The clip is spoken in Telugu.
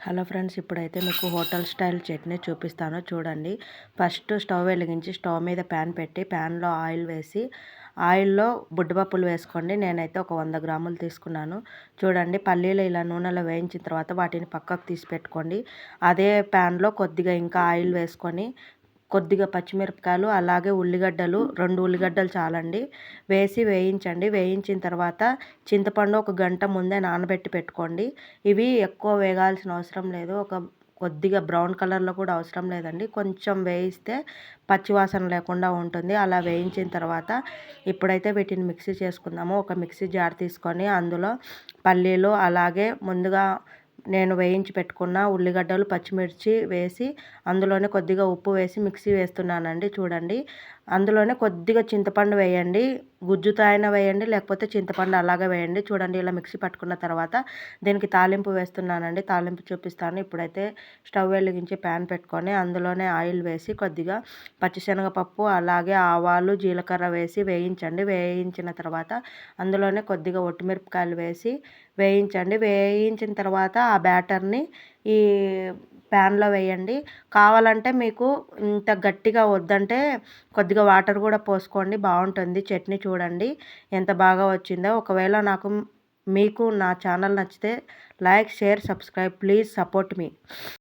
హలో ఫ్రెండ్స్, ఇప్పుడైతే మీకు హోటల్ స్టైల్ చట్నీ చూపిస్తాను చూడండి. ఫస్ట్ స్టవ్ వెలిగించి స్టవ్ మీద ప్యాన్ పెట్టి ప్యాన్లో ఆయిల్ వేసి ఆయిల్లో బుడ్డపప్పులు వేసుకోండి. నేనైతే ఒక 100 గ్రాములు తీసుకున్నాను. చూడండి, పల్లీలు ఇలా నూనెలో వేయించిన తర్వాత వాటిని పక్కకు తీసి పెట్టుకోండి. అదే ప్యాన్లో కొద్దిగా ఇంకా ఆయిల్ వేసుకొని కొద్దిగా పచ్చిమిరపకాయలు అలాగే ఉల్లిగడ్డలు 2 ఉల్లిగడ్డలు చాలండి వేసి వేయించండి. వేయించిన తర్వాత చింతపండు ఒక గంట ముందే నానబెట్టి పెట్టుకోండి. ఇవి ఎక్కువ వేగాల్సిన అవసరం లేదు. కొద్దిగా బ్రౌన్ కలర్లో కూడా అవసరం లేదండి. కొంచెం వేయిస్తే పచ్చివాసన లేకుండా ఉంటుంది. అలా వేయించిన తర్వాత ఇప్పుడైతే వీటిని మిక్సీ చేసుకుందాము. ఒక మిక్సీ జార్ తీసుకొని అందులో పల్లీలు అలాగే ముందుగా నేను వేయించి పెట్టుకున్న ఉల్లిగడ్డలు పచ్చిమిర్చి వేసి అందులోనే కొద్దిగా ఉప్పు వేసి మిక్సీ వేస్తున్నానండి. చూడండి, అందులోనే కొద్దిగా చింతపండు వేయండి. గుజ్జుతో అయినా వేయండి, లేకపోతే చింతపండు అలాగే వేయండి. చూడండి, ఇలా మిక్సీ పట్టుకున్న తర్వాత దీనికి తాలింపు వేస్తున్నానండి. తాలింపు చూపిస్తాను. ఇప్పుడైతే స్టవ్ వెలిగించి ప్యాన్ పెట్టుకొని అందులోనే ఆయిల్ వేసి కొద్దిగా పచ్చిశనగపప్పు అలాగే ఆవాలు జీలకర్ర వేసి వేయించండి. వేయించిన తర్వాత అందులోనే కొద్దిగా ఒట్టిమిరపకాయలు వేసి వేయించండి. వేయించిన తర్వాత ఆ బ్యాటర్ని ఈ ప్యాన్లో వేయండి. కావాలంటే మీకు ఇంత గట్టిగా వద్దంటే కొద్దిగా వాటర్ కూడా పోసుకోండి, బాగుంటుంది చట్నీ. చూడండి ఎంత బాగా వచ్చిందో. ఒకవేళ మీకు నా ఛానల్ నచ్చితే like, share, subscribe. Please support me.